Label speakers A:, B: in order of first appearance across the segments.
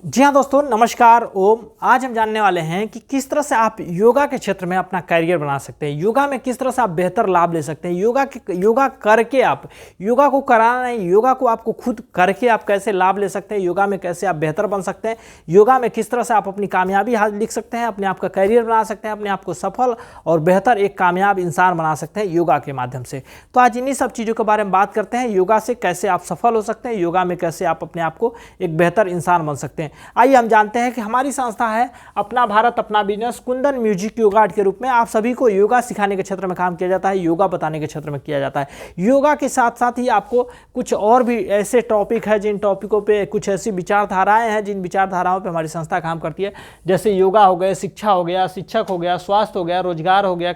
A: जी हाँ दोस्तों, नमस्कार। ओम। आज हम जानने वाले हैं कि किस तरह से आप योगा के क्षेत्र में अपना करियर बना सकते हैं, योगा में किस तरह से आप बेहतर लाभ ले सकते हैं, योगा करके आप योगा को कराना नहीं, योगा को आपको खुद करके आप कैसे लाभ ले सकते हैं, योगा में कैसे आप बेहतर बन सकते हैं, योगा में किस तरह से आप अपनी कामयाबी लिख सकते हैं, अपने आप का करियर बना सकते हैं, अपने आप को सफल और बेहतर एक कामयाब इंसान बना सकते हैं योगा के माध्यम से। तो आज इन्हीं सब चीज़ों के बारे में बात करते हैं। योगा से कैसे आप सफल हो सकते हैं, योगा में कैसे आप अपने आप को एक बेहतर इंसान बन सकते हैं। आइए हम जानते हैं कि हमारी संस्था है अपना भारत अपना business, Kundan music yoga art के रूप में आप सभी को योगा सिखाने के क्षेत्र में काम किया जाता है, योगा बताने के क्षेत्र में किया जाता है। योगा के साथ साथ ही आपको कुछ और भी ऐसे टॉपिक है, जिन टॉपिकों पे कुछ ऐसी विचारधाराएं हैं, जिन विचारधाराओं पे हमारी संस्था काम करती है, जैसे योगा हो गया, शिक्षा हो गया, शिक्षक हो गया, स्वास्थ्य हो गया, रोजगार हो गया,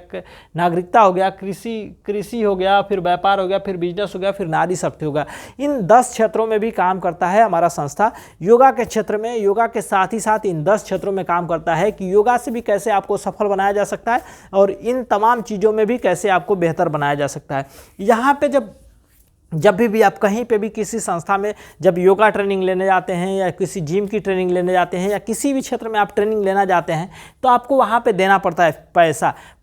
A: नागरिकता हो गया, कृषि हो गया, फिर व्यापार हो गया, फिर बिजनेस हो गया, फिर नारी शक्ति हो गया। इन 10 क्षेत्रों में भी काम करता है हमारा संस्था। योगा के क्षेत्र में, योगा के साथ ही साथ इन 10 क्षेत्रों में काम करता है कि योगा से भी कैसे आपको सफल बनाया जा सकता है और इन तमाम चीज़ों में भी कैसे आपको बेहतर बनाया जा सकता है। यहाँ पे जब भी आप कहीं पे भी किसी संस्था में जब योगा ट्रेनिंग लेने जाते हैं या किसी जिम की ट्रेनिंग लेने जाते हैं या किसी भी क्षेत्र में आप ट्रेनिंग लेना जाते हैं तो आपको वहाँ पे देना पड़ता है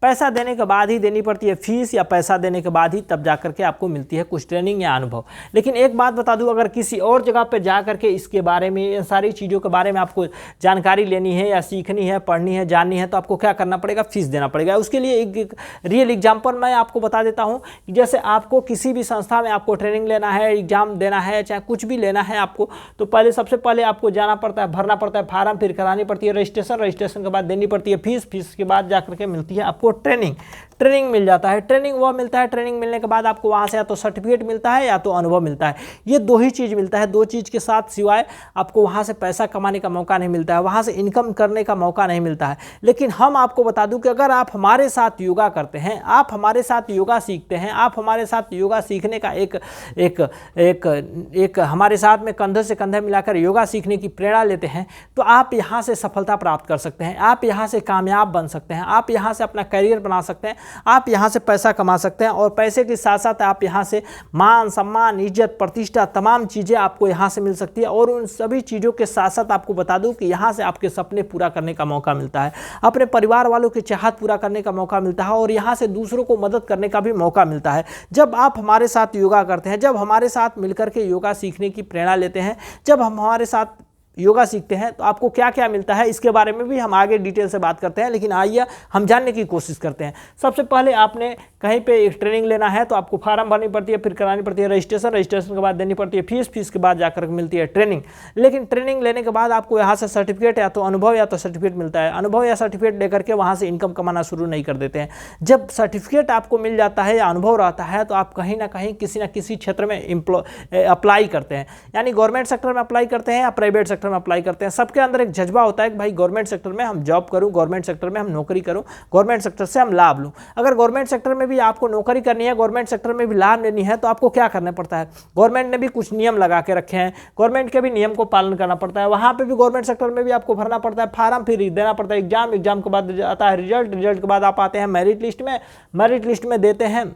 A: पैसा देने के बाद ही देनी पड़ती है फीस, या पैसा देने के बाद ही तब जा करके आपको मिलती है कुछ ट्रेनिंग या अनुभव। लेकिन एक बात बता दूं, अगर किसी और जगह पे जा करके इसके बारे में, इन सारी चीज़ों के बारे में आपको जानकारी लेनी है या सीखनी है, पढ़नी है, जाननी है, तो आपको क्या करना पड़ेगा? फीस देना पड़ेगा। उसके लिए एक रियल एग्जाम्पल मैं आपको बता देता हूँ। जैसे आपको किसी भी संस्था में आपको ट्रेनिंग लेना है, एग्जाम देना है, चाहे कुछ भी लेना है आपको, तो सबसे पहले आपको जाना पड़ता है, भरना पड़ता है फार्म, फिर करानी पड़ती है रजिस्ट्रेशन के बाद देनी पड़ती है फीस के बाद जाकर के मिलती है आपको ट्रेनिंग मिल जाता है। ट्रेनिंग वह मिलता है, ट्रेनिंग मिलने के बाद आपको वहाँ से या तो सर्टिफिकेट मिलता है या तो अनुभव मिलता है। ये दो ही चीज़ मिलता है। दो चीज़ के साथ सिवाय आपको वहाँ से पैसा कमाने का मौका नहीं मिलता है, वहाँ से इनकम करने का मौका नहीं मिलता है। लेकिन हम आपको बता दूं कि अगर आप हमारे साथ योगा करते हैं, आप हमारे साथ योगा सीखते हैं, आप हमारे साथ योगा सीखने का एक हमारे साथ में कंधे से कंधे मिलाकर योगा सीखने की प्रेरणा लेते हैं, तो आप यहाँ से सफलता प्राप्त कर सकते हैं, आप यहाँ से कामयाब बन सकते हैं, आप यहाँ से अपना करियर बना सकते हैं, आप यहाँ से पैसा कमा सकते हैं और पैसे के साथ साथ आप यहाँ से मान सम्मान, इज्जत, प्रतिष्ठा, तमाम चीज़ें आपको यहाँ से मिल सकती है। और उन सभी चीज़ों के साथ साथ आपको बता दूं कि यहाँ से आपके सपने पूरा करने का मौका मिलता है, अपने परिवार वालों की चाहत पूरा करने का मौका मिलता है और यहाँ से दूसरों को मदद करने का भी मौका मिलता है। जब आप हमारे साथ योगा करते हैं, जब हमारे साथ मिलकर के योगा सीखने की प्रेरणा लेते हैं, जब हम हमारे साथ योगा सीखते हैं, तो आपको क्या क्या मिलता है इसके बारे में भी हम आगे डिटेल से बात करते हैं। लेकिन आइए हम जानने की कोशिश करते हैं। सबसे पहले आपने कहीं पे एक ट्रेनिंग लेना है तो आपको फार्म भरनी पड़ती है, फिर करानी पड़ती है रजिस्ट्रेशन के बाद देनी पड़ती है फीस के बाद जाकर मिलती है ट्रेनिंग। लेकिन ट्रेनिंग लेने के बाद आपको यहाँ से सर्टिफिकेट या तो अनुभव या तो सर्टिफिकेट मिलता है। अनुभव या सर्टिफिकेट लेकर के वहाँ से इनकम कमाना शुरू नहीं कर देते हैं। जब सर्टिफिकेट आपको मिल जाता है या अनुभव रहता है तो आप कहीं ना कहीं किसी न किसी क्षेत्र में अप्लाई करते हैं, यानी गवर्नमेंट सेक्टर में अप्लाई करते हैं या प्राइवेट सेक्टर में अप्लाई करते हैं। सबके अंदर एक जज्बा होता है कि भाई गवर्नमेंट सेक्टर में हम जॉब करूं, गवर्नमेंट सेक्टर में हम नौकरी करूं, गवर्नमेंट सेक्टर से हम लाभ लूं। अगर गवर्नमेंट सेक्टर में भी आपको नौकरी करनी है, गवर्नमेंट सेक्टर में भी लाभ लेनी है, तो आपको क्या करना पड़ता है? गवर्नमेंट ने भी कुछ नियम लगा के रखे हैं, गवर्नमेंट के भी नियम को पालन करना पड़ता है। वहां पर भी गवर्नमेंट सेक्टर में भी आपको भरना पड़ता है फार्म, फिर देना पड़ता है एग्जाम के बाद आता है रिजल्ट के बाद आप आते हैं मेरिट लिस्ट में देते हैं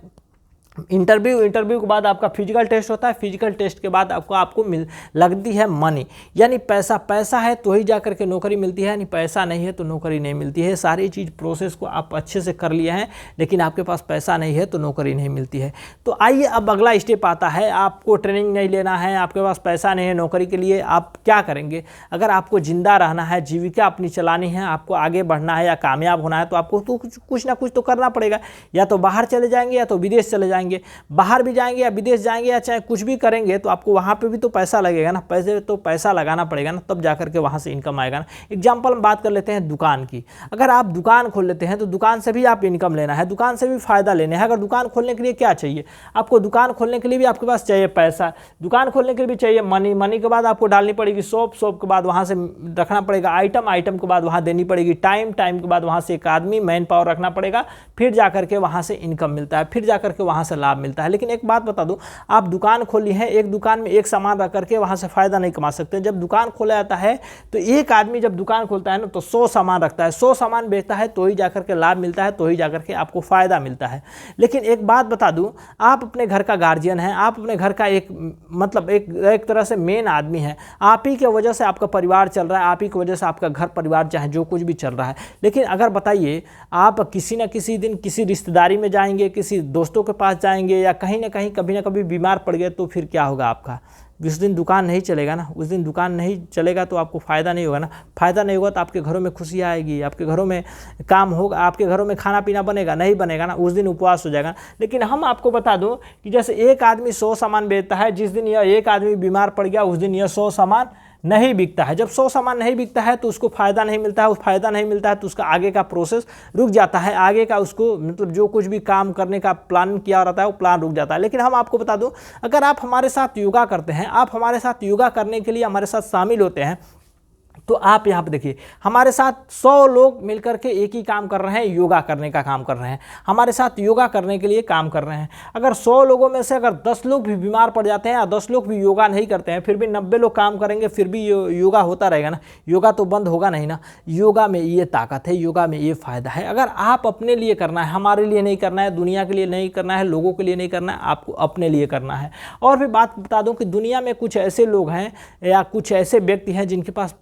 A: इंटरव्यू के बाद आपका फिजिकल टेस्ट होता है, फिजिकल टेस्ट के बाद आपको लगती है मनी, यानी पैसा है तो ही जा करके नौकरी मिलती है, यानी पैसा नहीं है तो नौकरी नहीं मिलती है। सारी चीज़ प्रोसेस को आप अच्छे से कर लिए हैं, लेकिन आपके पास पैसा नहीं है तो नौकरी नहीं मिलती है। तो आइए अब अगला स्टेप आता है, आपको ट्रेनिंग नहीं लेना है, आपके पास पैसा नहीं है नौकरी के लिए, आप क्या करेंगे? अगर आपको जिंदा रहना है, जीविका अपनी चलानी है, आपको आगे बढ़ना है या कामयाब होना है, तो आपको तो कुछ ना कुछ तो करना पड़ेगा। या तो बाहर चले जाएंगे या तो विदेश चले जाएंगे। बाहर भी जाएंगे या विदेश जाएंगे या चाहे कुछ भी करेंगे तो आपको वहां पे भी तो पैसा लगेगा ना, पैसा लगाना पड़ेगा ना, तब जाकर के वहां से इनकम आएगा ना। एग्जांपल हम बात कर लेते हैं दुकान की। अगर आप दुकान खोल लेते हैं तो दुकान से भी आप इनकम लेना है, दुकान से भी फायदा लेना है। अगर दुकान खोलने के लिए क्या चाहिए? आपको दुकान खोलने के लिए भी आपके पास चाहिए पैसा, दुकान खोलने के लिए भी चाहिए मनी के बाद आपको डालनी पड़ेगी शॉप के बाद वहां से रखना पड़ेगा आइटम के बाद वहां देनी पड़ेगी टाइम के बाद वहां से एक आदमी मैन पावर रखना पड़ेगा, फिर जाकर के वहां से इनकम मिलता है, फिर जाकर के वहां से लाभ मिलता है। लेकिन एक बात बता दूं, आप दुकान खोली है, एक दुकान में एक सामान रख करके वहां से फायदा नहीं कमा सकते। जब दुकान खोला जाता है तो एक आदमी जब दुकान खोलता है ना तो 100 सामान रखता है, 100 सामान बेचता है तो ही जाकर के लाभ मिलता है, तो ही जाकर के आपको फायदा मिलता है। लेकिन एक बात बता दूं, आप अपने घर का गार्जियन हैं, आप अपने घर का एक तरह से मेन आदमी है, आप ही की वजह से आपका परिवार चल रहा है, आप ही की वजह से आपका घर परिवार चाहे जो कुछ भी चल रहा है। लेकिन अगर बताइए आप किसी न किसी दिन किसी रिश्तेदारी में जाएंगे, किसी दोस्तों के पास जाएंगे या कहीं ना कहीं कभी ना कभी बीमार पड़ गए तो फिर क्या होगा आपका? उस दिन दुकान नहीं चलेगा ना, उस दिन दुकान नहीं चलेगा तो आपको फ़ायदा नहीं होगा ना, फ़ायदा नहीं होगा तो आपके घरों में खुशी आएगी, आपके घरों में काम होगा, आपके घरों में खाना पीना बनेगा, नहीं बनेगा ना, उस दिन उपवास हो जाएगा। लेकिन हम आपको बता दूं कि जैसे एक आदमी 100 सामान बेचता है, जिस दिन यह एक आदमी बीमार पड़ गया उस दिन यह 100 सामान नहीं बिकता है। जब 100 सामान नहीं बिकता है तो उसको फ़ायदा नहीं मिलता है, उस फ़ायदा नहीं मिलता है तो उसका आगे का प्रोसेस रुक जाता है, आगे का उसको मतलब जो कुछ भी काम करने का प्लान किया रहता है वो प्लान रुक जाता है। लेकिन हम आपको बता दूं, अगर आप हमारे साथ योगा करते हैं, आप हमारे साथ योगा करने के लिए हमारे साथ शामिल होते हैं, तो आप यहाँ पे देखिए हमारे साथ 100 लोग मिलकर के एक ही काम कर रहे हैं, योगा करने का काम कर रहे हैं, हमारे साथ योगा करने के लिए काम कर रहे हैं। अगर 100 लोगों में से अगर 10 लोग भी बीमार पड़ जाते हैं या 10 लोग भी योगा नहीं करते हैं, फिर भी 90 लोग काम करेंगे, फिर भी योगा होता रहेगा ना, योगा तो बंद होगा नहीं ना। योगा में ये ताकत है, योगा में ये फ़ायदा है। अगर आप अपने लिए करना है, हमारे लिए नहीं करना है, दुनिया के लिए नहीं करना है, लोगों के लिए नहीं करना है, आपको अपने लिए करना है। और भी बात बता दूँ कि दुनिया में कुछ ऐसे लोग हैं या कुछ ऐसे व्यक्ति हैं जिनके पास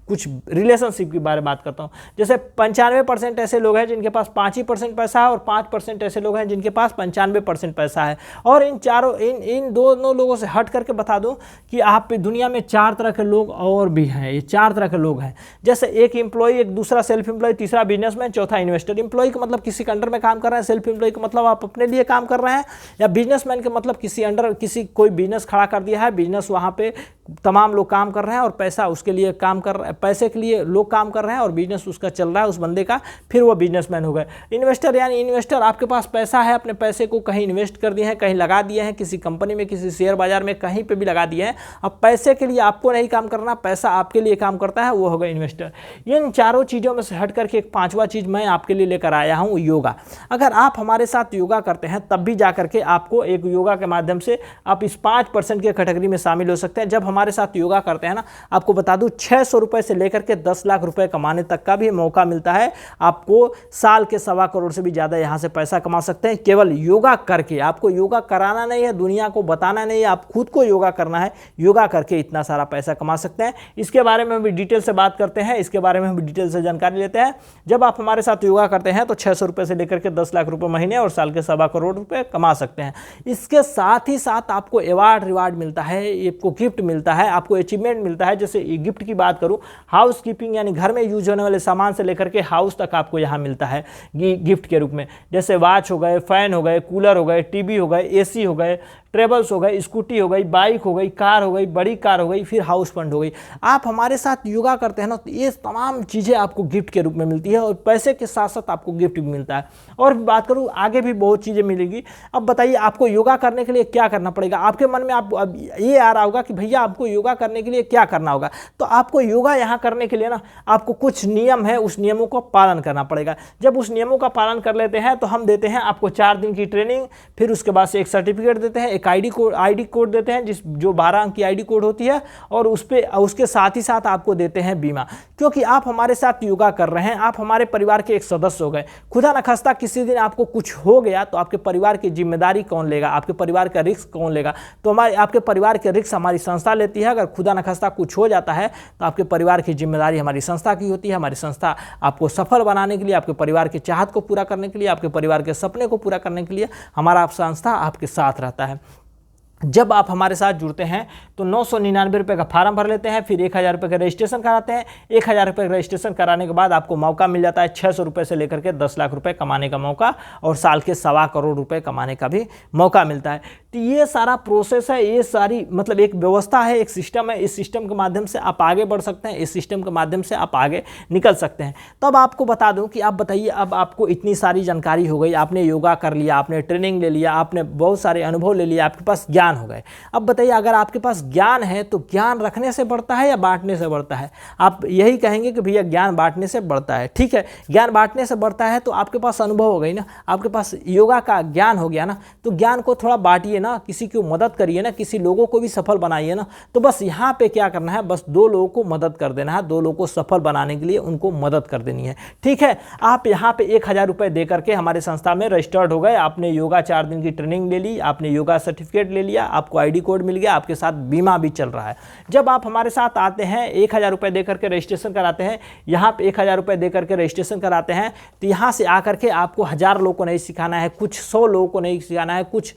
A: कुछ रिलेशनशिप के बारे में बात करता हूँ, जैसे 95% ऐसे लोग हैं जिनके पास 5% पैसा है और 5% ऐसे लोग हैं जिनके पास 95% पैसा है। और इन दोनों लोगों से हट करके बता दूं कि आप दुनिया में 4 तरह के लोग और भी हैं। ये 4 तरह के लोग हैं, जैसे एक एम्प्लॉय, एक दूसरा सेल्फ एम्प्लॉय, तीसरा बिजनेसमैन, चौथा इन्वेस्टर। एम्प्लॉय का मतलब किसी के अंडर में काम कर रहे हैं, सेल्फ एम्प्लॉय का मतलब आप अपने लिए काम कर रहे हैं, या बिजनेसमैन का मतलब किसी कोई बिजनेस खड़ा कर दिया है, बिजनेस वहाँ पे तमाम लोग काम कर रहे हैं और पैसा उसके लिए काम कर रहे हैं, पैसे के लिए लोग काम कर रहे हैं और बिजनेस उसका चल रहा है उस बंदे का, फिर वो बिजनेसमैन हो गए। इन्वेस्टर यानी इन्वेस्टर, आपके पास पैसा है, अपने पैसे को कहीं इन्वेस्ट कर दिए हैं, कहीं लगा दिए हैं, किसी कंपनी में, किसी शेयर बाजार में, कहीं पे भी लगा दिए हैं। अब पैसे के लिए आपको नहीं काम करना, पैसा आपके लिए काम करता है, वो होगा इन्वेस्टर। इन चारों चीज़ों में से हट करके एक 5वां चीज़ मैं आपके लिए लेकर आया हूँ, योगा। अगर आप हमारे साथ योगा करते हैं तब भी जा करके आपको एक योगा के माध्यम से आप इस 5% के कैटेगरी में शामिल हो सकते हैं। जब हमारे साथ योगा करते हैं ना, आपको बता दूं 600 रुपए से लेकर के 10 लाख रुपए कमाने तक का भी मौका मिलता है। आपको साल के 1.25 करोड़ से भी ज़्यादा यहाँ से पैसा कमा सकते हैं केवल योगा करके। आपको योगा कराना नहीं है, दुनिया को बताना नहीं है, आप खुद को योगा करना है। योगा करके इतना सारा पैसा कमा सकते हैं। इसके बारे में भी डिटेल से बात करते हैं, इसके बारे में भी डिटेल से जानकारी लेते हैं। जब आप हमारे साथ योगा करते हैं तो 600 रुपये से लेकर के 10 लाख रुपये महीने और साल के 1.25 करोड़ रुपये कमा सकते हैं। इसके साथ ही साथ आपको रिवार्ड मिलता है, आपको गिफ्ट मिलता है, आपको अचीवमेंट मिलता है। जैसे गिफ्ट की बात करूं, हाउस कीपिंग यानी घर में यूज होने वाले सामान से लेकर के हाउस तक आपको यहां मिलता है गिफ्ट के रूप में। जैसे वॉच हो गए, फैन हो गए, कूलर हो गए, टीवी हो गए, एसी हो गए, ट्रेवल्स हो गई, स्कूटी हो गई, बाइक हो गई, कार हो गई, बड़ी कार हो गई, फिर हाउस फंड हो गई। आप हमारे साथ योगा करते हैं ना तो ये तमाम चीज़ें आपको गिफ्ट के रूप में मिलती है और पैसे के साथ साथ आपको गिफ्ट भी मिलता है। और बात करूँ आगे भी बहुत चीज़ें मिलेगी। अब बताइए आपको योगा करने के लिए क्या करना पड़ेगा। आपके मन में आप अब ये आ रहा होगा कि भैया आपको योगा करने के लिए क्या करना होगा। तो आपको योगा यहाँ करने के लिए ना आपको कुछ नियम है, उस नियमों का पालन करना पड़ेगा। जब उस नियमों का पालन कर लेते हैं तो हम देते हैं आपको 4 दिन की ट्रेनिंग, फिर उसके बाद से एक सर्टिफिकेट देते हैं, एक आईडी कोड देते हैं जो 12 अंक की आईडी कोड होती है, और उसके साथ ही साथ आपको देते हैं बीमा। क्योंकि आप हमारे साथ योगा कर रहे हैं, आप हमारे परिवार के एक सदस्य हो गए। खुदा न खास्ता किसी दिन आपको कुछ हो गया तो आपके परिवार की जिम्मेदारी कौन लेगा, आपके परिवार का रिस्क कौन लेगा। तो आपके परिवार के रिस्क हमारी संस्था लेती है। अगर खुदा न खास्ता कुछ हो जाता है तो आपके परिवार की जिम्मेदारी हमारी संस्था की होती है। हमारी संस्था आपको सफल बनाने के लिए, आपके परिवार की चाहत को पूरा करने के लिए, आपके परिवार के सपने को पूरा करने के लिए हमारा संस्था आपके साथ रहता है। जब आप हमारे साथ जुड़ते हैं तो 999 रुपये का फार्म भर लेते हैं, फिर 1000 रुपये का रजिस्ट्रेशन कराते हैं। 1000 रुपये का रजिस्ट्रेशन कराने के बाद आपको मौका मिल जाता है 600 रुपये से लेकर के 10 लाख रुपये कमाने का मौका, और साल के 1.25 करोड़ रुपये कमाने का भी मौका मिलता है। तो ये सारा प्रोसेस है, ये सारी मतलब एक व्यवस्था है, एक सिस्टम है। इस सिस्टम के माध्यम से आप आगे बढ़ सकते हैं, इस सिस्टम के माध्यम से आप आगे निकल सकते हैं। तब आपको बता दूं कि आप बताइए, अब आपको इतनी सारी जानकारी हो गई, आपने योगा कर लिया, आपने ट्रेनिंग ले लिया, आपने बहुत सारे अनुभव ले लिया, आपके पास ज्ञान हो गए। अब बताइए, अगर आपके पास ज्ञान है तो ज्ञान रखने से बढ़ता है या बांटने से बढ़ता है? आप यही कहेंगे कि भैया ज्ञान बांटने से बढ़ता है। ठीक है, ज्ञान बांटने से बढ़ता है तो आपके पास अनुभव हो गई ना, आपके पास योगा का ज्ञान हो गया ना, तो ज्ञान को थोड़ा बांटिए ना, किसी की मदद करिए ना, किसी लोगों को भी सफल बनाइए ना। तो बस यहाँ पे क्या करना है, बस 2 लोगों को मदद कर देना है, 2 लोगों को सफल बनाने के लिए उनको मदद कर देनी है। ठीक है, आप यहाँ पे 1000 रुपये दे करके हमारे संस्था में रजिस्टर्ड हो गए, आपने योगा 4 दिन की ट्रेनिंग ले ली, आपने योगा सर्टिफिकेट ले लिया, आपको ID कोड मिल गया, आपके साथ बीमा भी चल रहा है। जब आप हमारे साथ आते हैं, 1000 रुपये दे करके रजिस्ट्रेशन कराते हैं, यहाँ पे 1000 रुपये दे करके रजिस्ट्रेशन कराते हैं, तो यहाँ से आकर के आपको 1000 लोगों को नहीं सिखाना है, कुछ 100 लोगों को नहीं सिखाना है, कुछ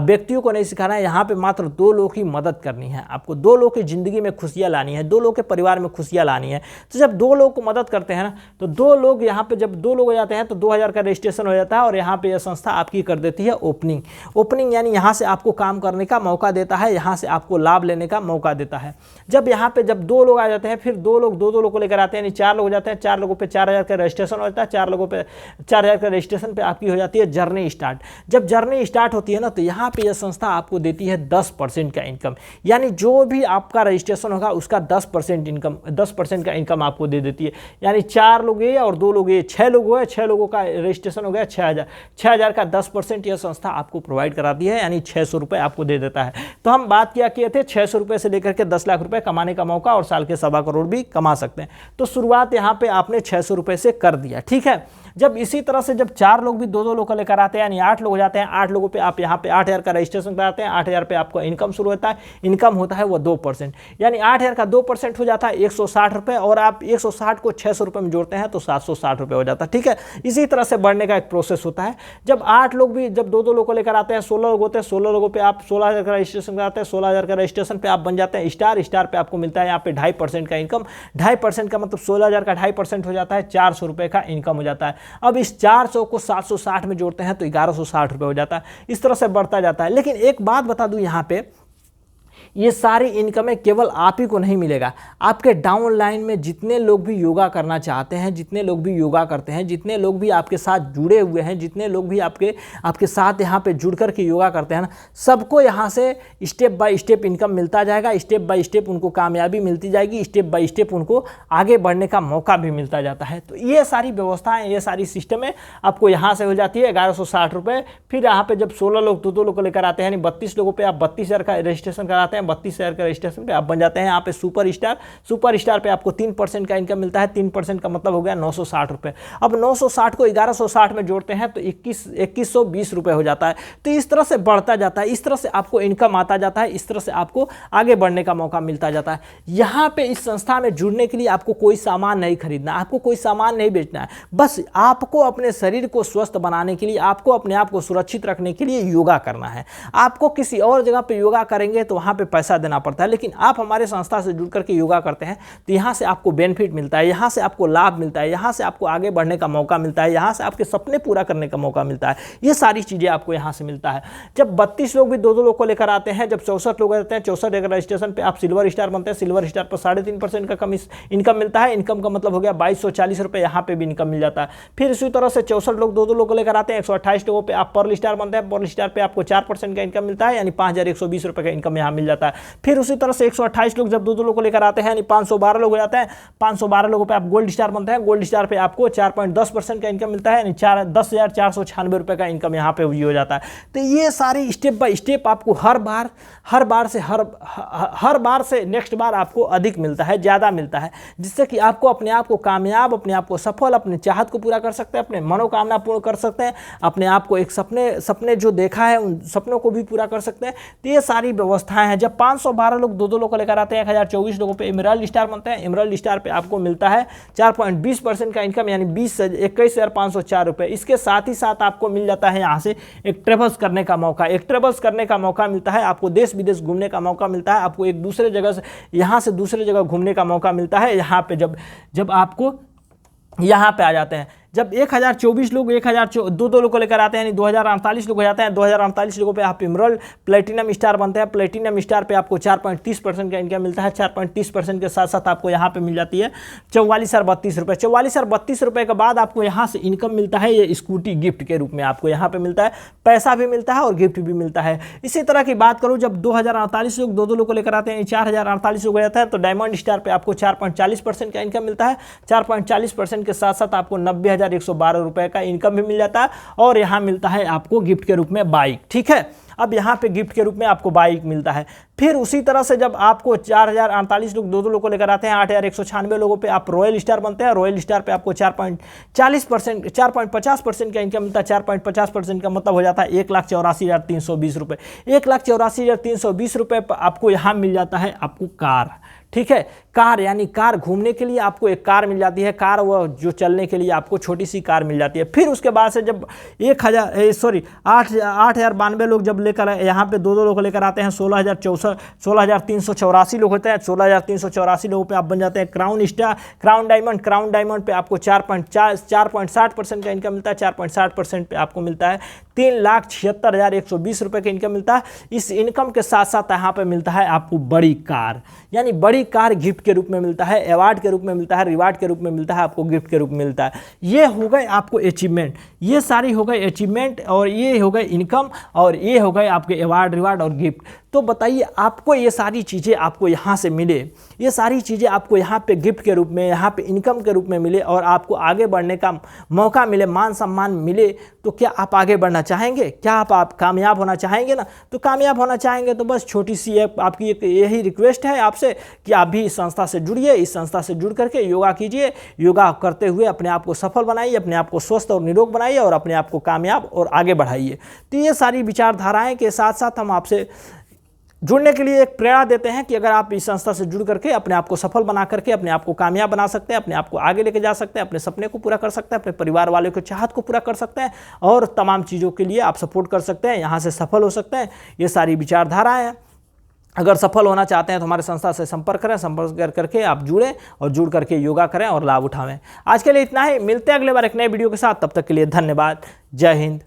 A: व्यक्तियों को नहीं सिखाना है। यहाँ पे मात्र 2 लोगों की मदद करनी है, आपको 2 लोगों की ज़िंदगी में खुशियाँ लानी है, 2 लोगों के परिवार में खुशियाँ लानी है। तो जब 2 लोगों को मदद करते हैं ना, तो 2 लोग यहाँ पे जब 2 लोग हो जाते हैं तो 2000 का रजिस्ट्रेशन हो जाता है, और यहाँ पे यह संस्था आपकी कर देती है ओपनिंग यानी यहाँ से आपको काम करने का मौका देता है, यहाँ से आपको लाभ लेने का मौका देता है। जब यहाँ पे जब 2 लोग आ जाते हैं, फिर 2 लोग 2 लोगों को लेकर आते हैं, यानी 4 लोग हो जाते हैं, 4 लोगों पे 4000 का रजिस्ट्रेशन हो जाता है, 4 लोगों पे 4000 का रजिस्ट्रेशन पे आपकी हो जाती है जर्नी स्टार्ट। जब जर्नी स्टार्ट होती है ना, तो यहाँ पे यह संस्था आपको देती है 10% का इनकम, यानी जो भी आपका रजिस्ट्रेशन होगा उसका 10% का इनकम आपको दे देती है। यानी 4 लोग ये और 2 लोग ये, 6 लोग हुए, 6 लोगों का रजिस्ट्रेशन हो गया, 6000 का 10% यह संस्था आपको प्रोवाइड कराती है, यानी 600 रुपये आपको दे देता है। तो हम बात किए थे 600 रुपये से लेकर के 10 लाख रुपए कमाने का मौका, और साल के 1.25 करोड़ भी कमा सकते हैं। तो शुरुआत यहाँ पे आपने 600 रुपये से कर दिया। ठीक है, जब इसी तरह से जब 4 लोग भी 2 लोग को लेकर आते हैं, यानी 8 लोग हो जाते हैं, 8 लोगों पे आप यहाँ पे 8000 का रजिस्ट्रेशन कराते हैं, 8000 पे आपको इनकम शुरू होता है, इनकम होता है वो 2%, यानी 8000 का 2% हो जाता है 160 रुपये, और आप 160 को 600 रुपये में जोड़ते हैं तो 760 रुपये हो जाता है। ठीक है, इसी तरह से बढ़ने का एक प्रोसेस होता है। जब 8 लोग भी जब 2 लोग को लेकर आते हैं, 16 लोग होते हैं, 16 लोगों पे आप 16000 का रजिस्ट्रेशन कराते हैं, 16000 का रजिस्ट्रेशन पे आप बन जाते हैं स्टार पे आपको मिलता है यहाँ पे 2.5% का इनकम। 2.5% का मतलब 16000 का 2.5% हो जाता है, 400 रुपये का इनकम हो जाता है। अब इस 400 को 760 में जोड़ते हैं तो 1160 रुपये हो जाता है। इस तरह से बढ़ता जाता है। लेकिन एक बात बता दूं, यहाँ पे ये सारी इनकमें केवल आप ही को नहीं मिलेगा, आपके डाउन लाइन में जितने लोग भी योगा करना चाहते हैं, जितने लोग भी योगा करते हैं, जितने लोग भी आपके साथ जुड़े हुए हैं, जितने लोग भी आपके साथ यहाँ पे जुड़ कर के योगा करते हैं ना, सबको यहाँ से स्टेप बाय स्टेप इनकम मिलता जाएगा, स्टेप बाय स्टेप उनको कामयाबी मिलती जाएगी, स्टेप बाय स्टेप उनको आगे बढ़ने का मौका भी मिलता जाता है। तो ये सारी व्यवस्थाएँ, ये सारी सिस्टमें आपको यहाँ से हो जाती है 1160 रुपये। फिर यहाँ पे जब 16 लोग 2 लोग को लेकर आते हैं, यानी 32 लोगों पर आप 32000 का रजिस्ट्रेशन कराते हैं, 32000 का रजिस्ट्रेशन पे आप बन जाते हैं यहाँ पे सुपर स्टार पे आपको 3% का इनकम मिलता है। 3% का मतलब हो गया 960 रुपये। अब 960 को 1160 में जोड़ते हैं तो 2120 रुपये हो जाता है। तो इस तरह से बढ़ता जाता है, इस तरह से आपको इनकम आता जाता है, इस तरह से आपको आगे बढ़ने का मौका मिलता जाता है। यहाँ पे इस संस्था में जुड़ने के लिए आपको कोई सामान नहीं खरीदना, आपको कोई सामान नहीं बेचना है, बस आपको अपने शरीर को स्वस्थ बनाने के लिए, आपको अपने आप को सुरक्षित रखने के लिए योगा करना है। आपको किसी और जगह पे योगा करेंगे तो वहाँ पे पैसा देना पड़ता है, लेकिन आप हमारे संस्था से जुड़ करके योगा करते हैं तो यहाँ से आपको बेनिफिट मिलता है, यहाँ से आपको लाभ मिलता है, यहाँ से आपको आगे बढ़ने का मौका मिलता है, यहाँ से आपके सपने पूरा करने का मौका मिलता है। ये सारी चीज़ें आपको यहाँ से मिलता है। जब 32 लोग भी 2 लोग को लेकर आते हैं, जब 64 लोग रहते हैं, 64 रजिस्ट्रेशन पे आप सिल्वर स्टार बनते हैं, सिल्वर स्टार पर 3.5% का इनकम मिलता है। इनकम का मतलब हो गया 2240 रुपये, यहाँ पे भी इनकम मिल जाता है। फिर इसी तरह से 64 लोग 2 लोग को लेकर आते हैं, 128 लोगों पे आप पर्ल स्टार बनते हैं, पर्ल स्टार पे आपको 4% का इनकम मिलता है, यानी 5120 रुपये का इनकम यहाँ मिल जाता है। फिर उसी तरह से 128 लोग जब 2 लोग को लेकर आते हैं, यानी 512 लोग हो जाते हैं, 512 लोगों पे आप गोल्ड स्टार बनते हैं, गोल्ड स्टार पे आपको 4.10% का इनकम मिलता है, यानी 10,496 रुपये का इनकम यहाँ पे हो जाता है। तो ये सारी स्टेप बाय स्टेप आपको हर बार से नेक्स्ट बार आपको अधिक मिलता है, ज़्यादा मिलता है, जिससे कि आपको अपने आप को कामयाब, अपने आप को सफल, अपने चाहत को पूरा कर सकते हैं, अपने मनोकामना पूर्ण कर सकते हैं, अपने आप को एक सपने जो देखा है उन सपनों को भी पूरा कर सकते हैं। तो ये सारी व्यवस्थाएं हैं। जब 512 लोग 2 लोग को लेकर आते हैं, 1024 लोगों पे इमराल्ड स्टार बनते हैं, इमराल्ड स्टार पे आपको मिलता है 4.20% का इनकम, यानी 21,504 रुपये। इसके साथ ही साथ आपको मिल जाता है यहाँ से एक ट्रेवल्स करने का मौका, एक ट्रेवल्स करने का मौका मिलता है, आपको देश विदेश घूमने का मौका मिलता है, आपको एक दूसरे जगह से यहाँ से दूसरे जगह घूमने का मौका मिलता है। यहाँ पे जब आपको यहाँ पे आ जाते हैं, जब 1024 लोग 1002 लोग को लेकर आते हैं, यानी 2048 लोग हो जाते हैं। 2048 लोगों पे आप इमरल्ड प्लेटिनम स्टार बनते हैं। प्लेटिनम स्टार पे आपको 4.30% का इनकम मिलता है। 4.30% के साथ साथ आपको यहाँ पे मिल जाती है 44,32 रुपये। 44,32 रुपये के बाद आपको यहाँ से इनकम मिलता है ये स्कूटी गिफ्ट के रूप में आपको यहाँ पे मिलता है, पैसा भी मिलता है और गिफ्ट भी मिलता है। इसी तरह की बात करूँ, जब 2048 लोग 2 लोग को लेकर आते हैं, 4048 लोग हो जाता है, तो डायमंड स्टार पे आपको 4.40% का इनकम मिलता है। 4.40% के साथ साथ आपको 90,112 रुपये का इनकम भी मिल जाता है और यहाँ मिलता है आपको गिफ्ट के रूप में बाइक। ठीक है, अब यहाँ पे गिफ्ट के रूप में आपको बाइक मिलता है। फिर उसी तरह से जब आपको 4048 लोग 2 लोग को लेकर आते हैं, 8,196 लोगों पे आप रॉयल स्टार बनते हैं। रॉयल स्टार पे आपको 4.50% का इनकम मिलता है। 4.50% का मतलब हो जाता है 1,84,320 रुपये। 1,84,320 रुपये पर आपको यहाँ मिल जाता है आपको कार। ठीक है, कार यानी कार घूमने के लिए आपको एक कार मिल जाती है। कार वो जो चलने के लिए आपको छोटी सी कार मिल जाती है। फिर उसके बाद से जब 8,092 लोग जब लेकर यहाँ पे 2 लोग लेकर आते हैं, 16,384 लोग होते हैं। 16,384 लोगों पे आप बन जाते हैं crown star, crown diamond. Crown diamond पे आपको 4.60% का इनकम मिलता है। 4.60% पे आपको मिलता है 3,76,120 रुपये का इनकम मिलता है। इस इनकम के साथ साथ यहाँ पे मिलता है आपको बड़ी कार, यानी बड़ी कार गिफ्ट के रूप में मिलता है, अवार्ड के रूप में मिलता है, रिवार्ड के रूप में मिलता है, आपको गिफ्ट के रूप में मिलता है। ये हो गए आपको अचीवमेंट, ये सारी हो गई अचीवमेंट, और ये हो गए इनकम, और ये हो गए आपके अवार्ड, रिवार्ड और गिफ्ट। तो बताइए आपको ये सारी चीज़ें आपको यहाँ से मिले, ये सारी चीज़ें आपको यहाँ पे गिफ्ट के रूप में, यहाँ पे इनकम के रूप में मिले, और आपको आगे बढ़ने का मौका मिले, मान सम्मान मिले, तो क्या आप आगे बढ़ना चाहेंगे? क्या आप कामयाब होना चाहेंगे ना? तो कामयाब होना चाहेंगे तो बस छोटी सी आपकी एक यही रिक्वेस्ट है आपसे कि आप भी इस संस्था से जुड़िए। इस संस्था से जुड़ करके योगा कीजिए। योगा करते हुए अपने आप को सफल बनाइए, अपने आप को स्वस्थ और निरोग बनाइए, और अपने आप को कामयाब और आगे बढ़ाइए। तो ये सारी विचारधाराएं के साथ साथ हम आपसे जुड़ने के लिए एक प्रेरणा देते हैं कि अगर आप इस संस्था से जुड़ करके अपने आप को सफल बना करके अपने आप को कामयाब बना सकते हैं, अपने आप को आगे लेके जा सकते हैं, अपने सपने को पूरा कर सकते हैं, अपने परिवार वालों के चाहत को पूरा कर सकते हैं, और तमाम चीज़ों के लिए आप सपोर्ट कर सकते हैं, यहाँ से सफल हो सकते हैं। ये सारी विचारधाराएँ हैं। अगर सफल होना चाहते हैं तो हमारे संस्था से संपर्क करें, संपर्क करके आप जुड़ें और जुड़ करके योगा करें और लाभ उठाएं। आज के लिए इतना ही, मिलते हैं अगले बार एक नए वीडियो के साथ। तब तक के लिए धन्यवाद। जय हिंद,